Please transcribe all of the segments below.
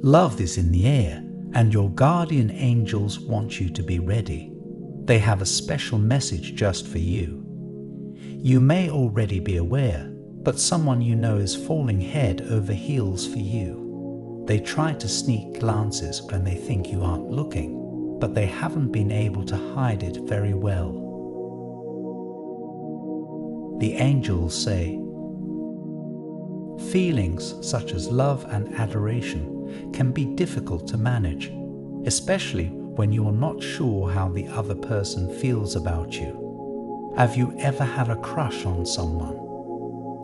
Love is in the air, and your guardian angels want you to be ready. They have a special message just for you. You may already be aware, but someone you know is falling head over heels for you. They try to sneak glances when they think you aren't looking, but they haven't been able to hide it very well. The angels say, feelings such as love and adoration can be difficult to manage, especially when you are not sure how the other person feels about you. Have you ever had a crush on someone?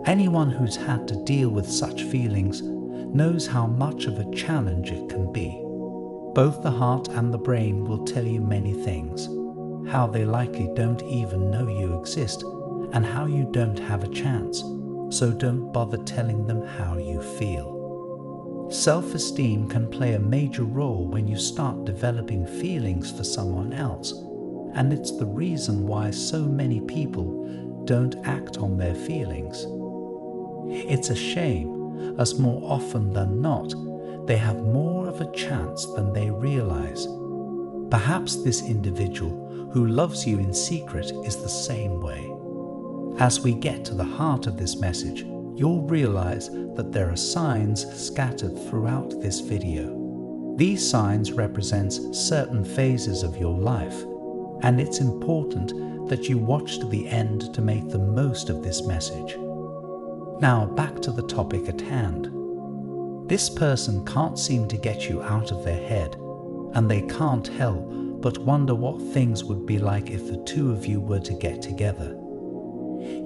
Anyone who's had to deal with such feelings knows how much of a challenge it can be. Both the heart and the brain will tell you many things, how they likely don't even know you exist, and how you don't have a chance, so don't bother telling them how you feel. Self-esteem can play a major role when you start developing feelings for someone else, and it's the reason why so many people don't act on their feelings. It's a shame, as more often than not, they have more of a chance than they realize. Perhaps this individual who loves you in secret is the same way. As we get to the heart of this message, you'll realize that there are signs scattered throughout this video. These signs represent certain phases of your life, and it's important that you watch to the end to make the most of this message. Now back to the topic at hand. This person can't seem to get you out of their head, and they can't help but wonder what things would be like if the two of you were to get together.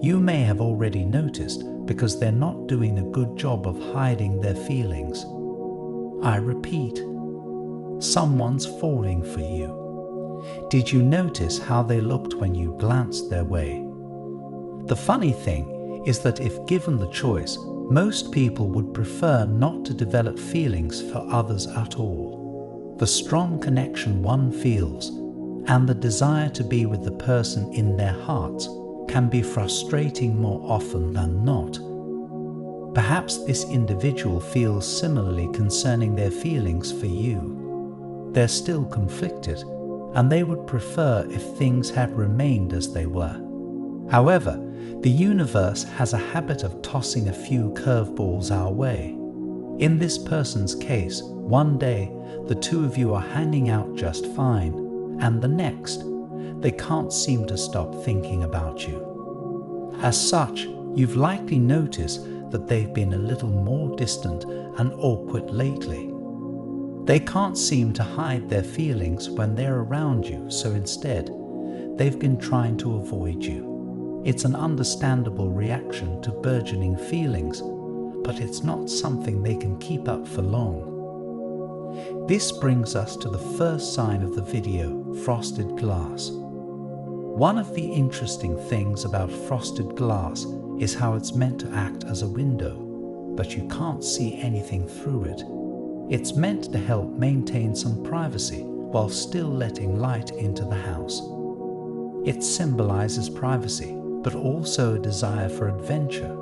You may have already noticed because they're not doing a good job of hiding their feelings. I repeat, someone's falling for you. Did you notice how they looked when you glanced their way? The funny thing is that if given the choice, most people would prefer not to develop feelings for others at all. The strong connection one feels and the desire to be with the person in their hearts can be frustrating more often than not. Perhaps this individual feels similarly concerning their feelings for you. They're still conflicted, and they would prefer if things had remained as they were. However, the universe has a habit of tossing a few curveballs our way. In this person's case, one day the two of you are hanging out just fine, and the next, they can't seem to stop thinking about you. As such, you've likely noticed that they've been a little more distant and awkward lately. They can't seem to hide their feelings when they're around you, so instead, they've been trying to avoid you. It's an understandable reaction to burgeoning feelings, but it's not something they can keep up for long. This brings us to the first sign of the video, frosted glass. One of the interesting things about frosted glass is how it's meant to act as a window, but you can't see anything through it. It's meant to help maintain some privacy while still letting light into the house. It symbolizes privacy, but also a desire for adventure.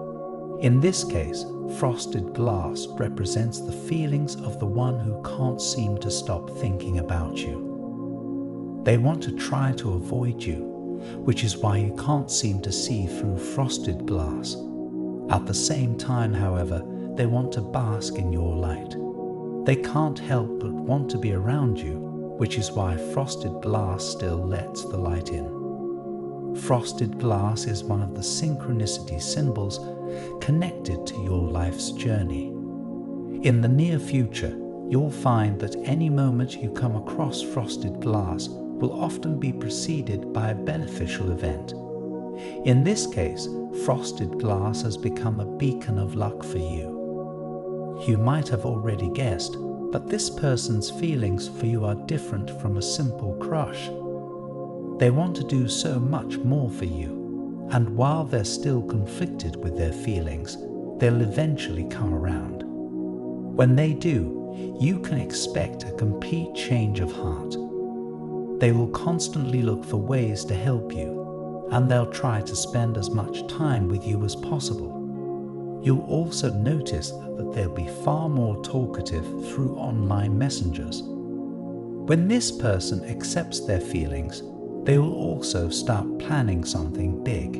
In this case, frosted glass represents the feelings of the one who can't seem to stop thinking about you. They want to try to avoid you, which is why you can't seem to see through frosted glass. At the same time, however, they want to bask in your light. They can't help but want to be around you, which is why frosted glass still lets the light in. Frosted glass is one of the synchronicity symbols connected to your life's journey. In the near future, you'll find that any moment you come across frosted glass will often be preceded by a beneficial event. In this case, frosted glass has become a beacon of luck for you. You might have already guessed, but this person's feelings for you are different from a simple crush. They want to do so much more for you, and while they're still conflicted with their feelings, they'll eventually come around. When they do, you can expect a complete change of heart. They will constantly look for ways to help you, and they'll try to spend as much time with you as possible. You'll also notice that they'll be far more talkative through online messengers. When this person accepts their feelings, they will also start planning something big.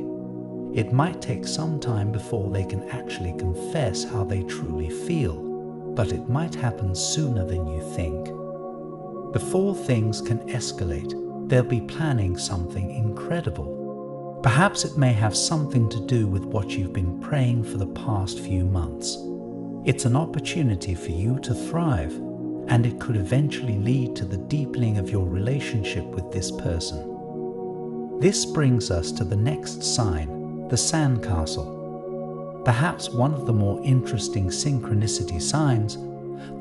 It might take some time before they can actually confess how they truly feel, but it might happen sooner than you think. Before things can escalate, they'll be planning something incredible. Perhaps it may have something to do with what you've been praying for the past few months. It's an opportunity for you to thrive, and it could eventually lead to the deepening of your relationship with this person. This brings us to the next sign, the sandcastle. Perhaps one of the more interesting synchronicity signs,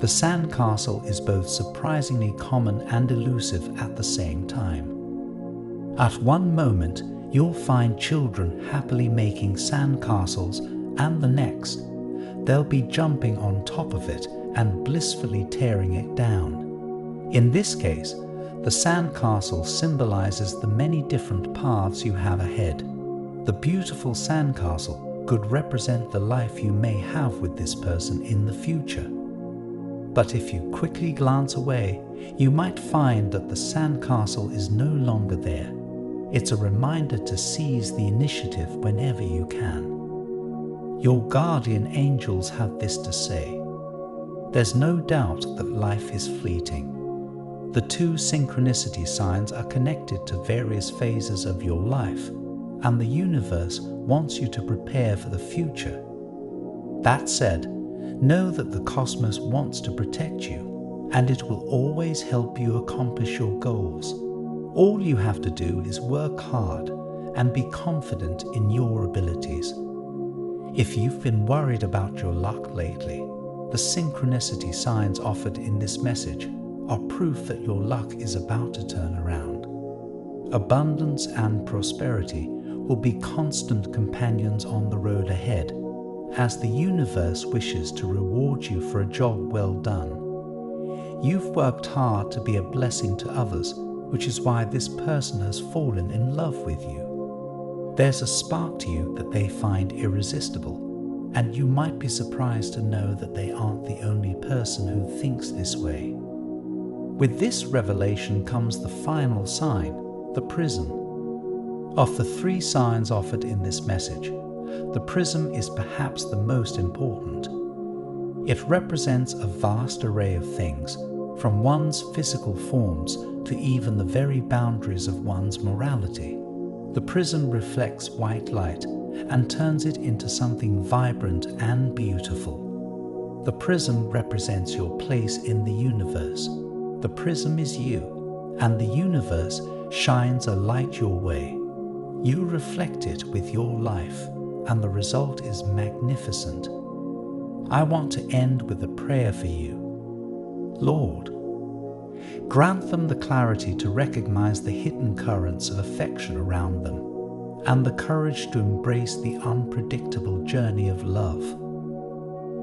the sandcastle is both surprisingly common and elusive at the same time. At one moment, you'll find children happily making sandcastles, and the next, they'll be jumping on top of it and blissfully tearing it down. In this case, the sandcastle symbolizes the many different paths you have ahead. The beautiful sandcastle could represent the life you may have with this person in the future. But if you quickly glance away, you might find that the sandcastle is no longer there. It's a reminder to seize the initiative whenever you can. Your guardian angels have this to say. There's no doubt that life is fleeting. The two synchronicity signs are connected to various phases of your life, and the universe wants you to prepare for the future. That said, know that the cosmos wants to protect you, and it will always help you accomplish your goals. All you have to do is work hard and be confident in your abilities. If you've been worried about your luck lately, the synchronicity signs offered in this message are proof that your luck is about to turn around. Abundance and prosperity will be constant companions on the road ahead, as the universe wishes to reward you for a job well done. You've worked hard to be a blessing to others, which is why this person has fallen in love with you. There's a spark to you that they find irresistible, and you might be surprised to know that they aren't the only person who thinks this way. With this revelation comes the final sign, the prism. Of the three signs offered in this message, the prism is perhaps the most important. It represents a vast array of things, from one's physical forms to even the very boundaries of one's morality. The prism reflects white light and turns it into something vibrant and beautiful. The prism represents your place in the universe. The prism is you, and the universe shines a light your way. You reflect it with your life, and the result is magnificent. I want to end with a prayer for you. Lord, grant them the clarity to recognize the hidden currents of affection around them, and the courage to embrace the unpredictable journey of love.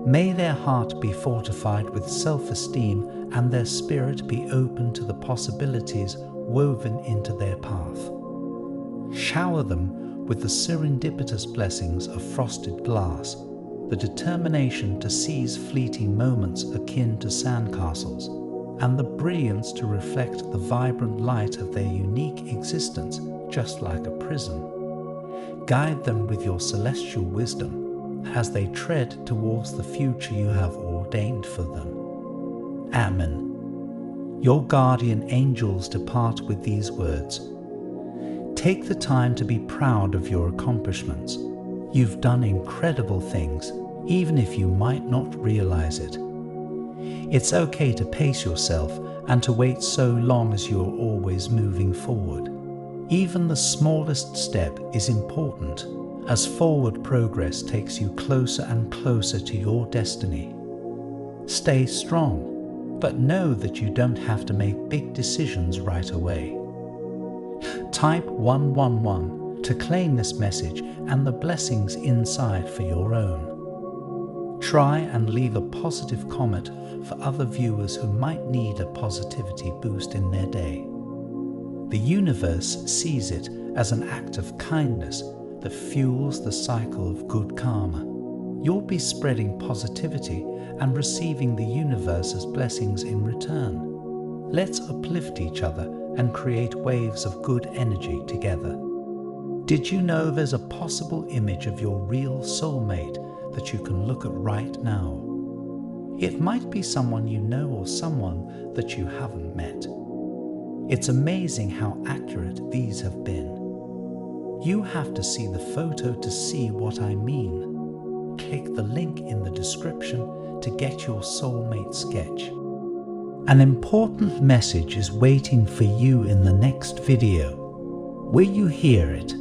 May their heart be fortified with self-esteem and their spirit be open to the possibilities woven into their path. Shower them with the serendipitous blessings of frosted glass, the determination to seize fleeting moments akin to sandcastles, and the brilliance to reflect the vibrant light of their unique existence just like a prism. Guide them with your celestial wisdom as they tread towards the future you have ordained for them. Amen. Your guardian angels depart with these words. Take the time to be proud of your accomplishments. You've done incredible things, even if you might not realize it. It's okay to pace yourself and to wait so long as you're always moving forward. Even the smallest step is important, as forward progress takes you closer and closer to your destiny. Stay strong, but know that you don't have to make big decisions right away. Type 111 to claim this message and the blessings inside for your own. Try and leave a positive comment for other viewers who might need a positivity boost in their day. The universe sees it as an act of kindness that fuels the cycle of good karma. You'll be spreading positivity and receiving the universe's blessings in return. Let's uplift each other and create waves of good energy together. Did you know there's a possible image of your real soulmate that you can look at right now? It might be someone you know or someone that you haven't met. It's amazing how accurate these have been. You have to see the photo to see what I mean. Click the link in the description to get your soulmate sketch. An important message is waiting for you in the next video. Will you hear it?